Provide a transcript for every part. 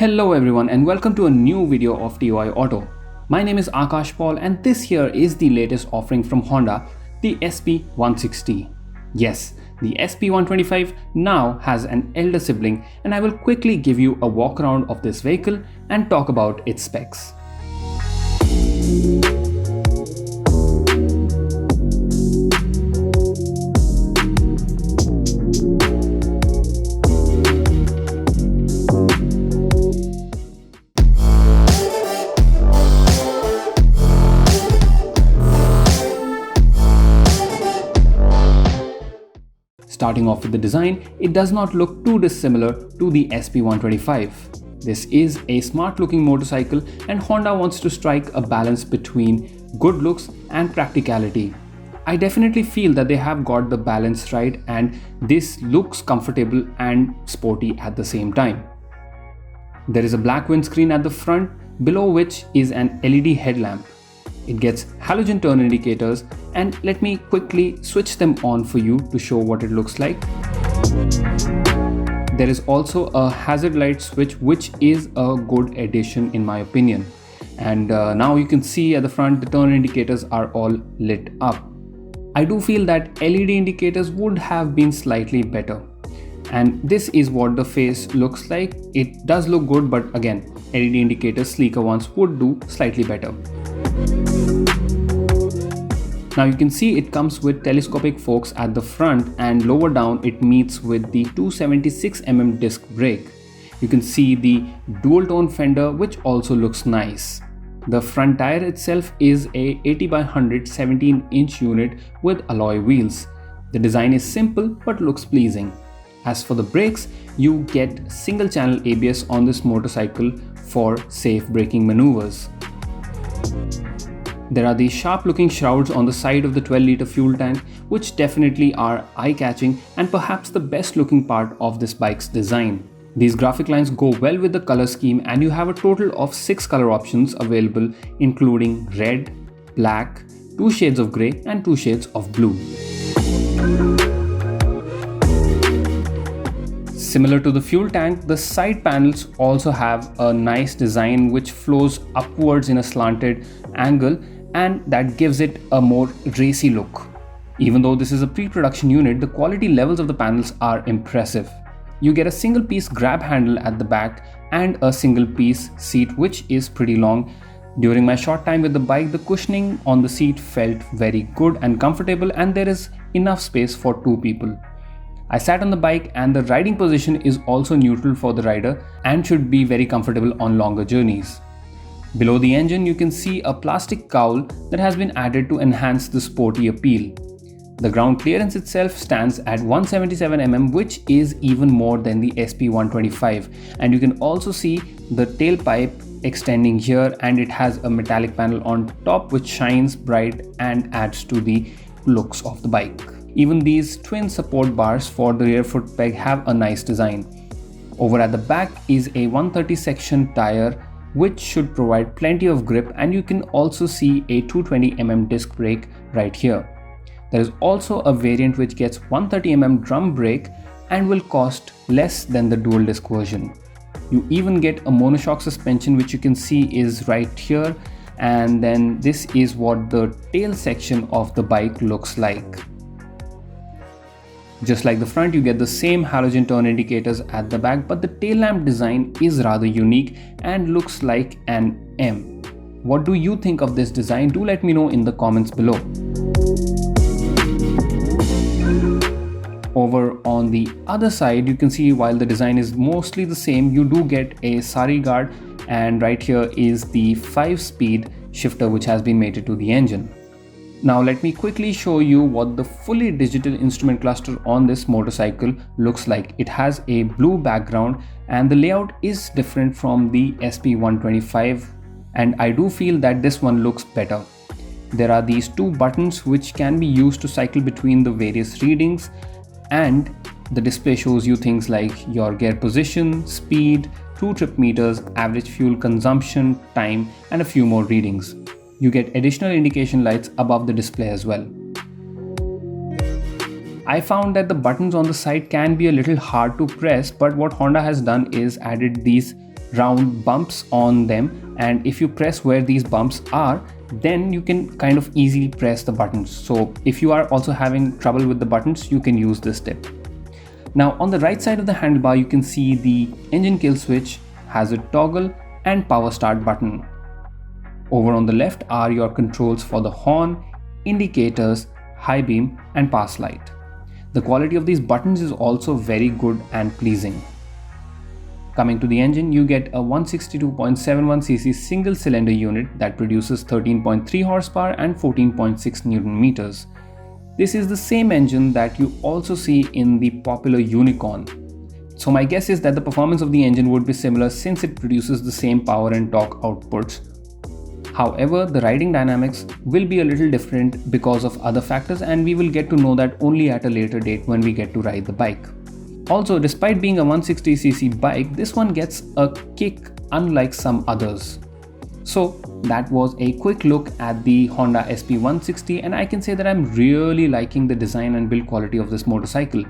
Hello everyone and welcome to a new video of TOI Auto. My name is Akash Paul and this here is the latest offering from Honda, the SP160. Yes, the SP125 now has an elder sibling and I will quickly give you a walk around of this vehicle and talk about its specs. Starting off with the design, it does not look too dissimilar to the SP125. This is a smart looking motorcycle and Honda wants to strike a balance between good looks and practicality. I definitely feel that they have got the balance right and this looks comfortable and sporty at the same time. There is a black windscreen at the front, below which is an LED headlamp. It gets halogen turn indicators and let me quickly switch them on for you to show what it looks like. There is also a hazard light switch which is a good addition in my opinion. And now you can see at the front the turn indicators are all lit up. I do feel that LED indicators would have been slightly better. And this is what the face looks like. It does look good, but again, LED indicators, sleeker ones, would do slightly better. Now you can see it comes with telescopic forks at the front and lower down it meets with the 276mm disc brake. You can see the dual tone fender which also looks nice. The front tire itself is a 80/100 17-inch unit with alloy wheels. The design is simple but looks pleasing. As for the brakes, you get single channel ABS on this motorcycle for safe braking maneuvers. There are these sharp looking shrouds on the side of the 12-liter fuel tank which definitely are eye-catching and perhaps the best looking part of this bike's design. These graphic lines go well with the color scheme and you have a total of 6 color options available including red, black, 2 shades of grey and 2 shades of blue. Similar to the fuel tank, the side panels also have a nice design which flows upwards in a slanted angle and that gives it a more racy look. Even though this is a pre-production unit, the quality levels of the panels are impressive. You get a single piece grab handle at the back and a single piece seat which is pretty long. During my short time with the bike, the cushioning on the seat felt very good and comfortable and there is enough space for 2 people. I sat on the bike and the riding position is also neutral for the rider and should be very comfortable on longer journeys. Below the engine you can see a plastic cowl that has been added to enhance the sporty appeal. The ground clearance itself stands at 177mm which is even more than the SP125 and you can also see the tailpipe extending here and it has a metallic panel on top which shines bright and adds to the looks of the bike. Even these twin support bars for the rear foot peg have a nice design. Over at the back is a 130 section tire which should provide plenty of grip and you can also see a 220mm disc brake right here. There is also a variant which gets 130mm drum brake and will cost less than the dual disc version. You even get a monoshock suspension which you can see is right here and then this is what the tail section of the bike looks like. Just like the front, you get the same halogen turn indicators at the back, but the tail lamp design is rather unique and looks like an M. What do you think of this design? Do let me know in the comments below. Over on the other side, you can see while the design is mostly the same, you do get a sari guard and right here is the 5-speed shifter which has been mated to the engine. Now let me quickly show you what the fully digital instrument cluster on this motorcycle looks like. It has a blue background and the layout is different from the SP125 and I do feel that this one looks better. There are these 2 buttons which can be used to cycle between the various readings and the display shows you things like your gear position, speed, 2 trip meters, average fuel consumption, time and a few more readings. You get additional indication lights above the display as well. I found that the buttons on the side can be a little hard to press, but what Honda has done is added these round bumps on them, and if you press where these bumps are, then you can kind of easily press the buttons. So if you are also having trouble with the buttons, you can use this tip. Now on the right side of the handlebar, you can see the engine kill switch has a toggle and power start button. Over on the left are your controls for the horn, indicators, high beam and pass light. The quality of these buttons is also very good and pleasing. Coming to the engine, you get a 162.71cc single cylinder unit that produces 13.3 horsepower and 14.6 Newton meters. This is the same engine that you also see in the popular Unicorn. So my guess is that the performance of the engine would be similar since it produces the same power and torque outputs. However, the riding dynamics will be a little different because of other factors, and we will get to know that only at a later date when we get to ride the bike. Also, despite being a 160cc bike, this one gets a kick unlike some others. So that was a quick look at the Honda SP160, and I can say that I'm really liking the design and build quality of this motorcycle.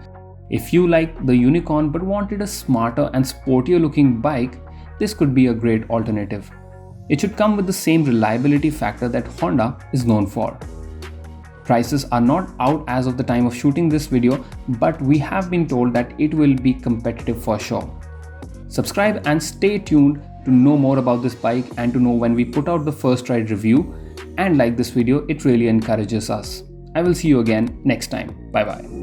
If you like the Unicorn but wanted a smarter and sportier looking bike, this could be a great alternative. It should come with the same reliability factor that Honda is known for. Prices are not out as of the time of shooting this video, but we have been told that it will be competitive for sure. Subscribe and stay tuned to know more about this bike and to know when we put out the first ride review. And like this video, it really encourages us. I will see you again next time. Bye bye.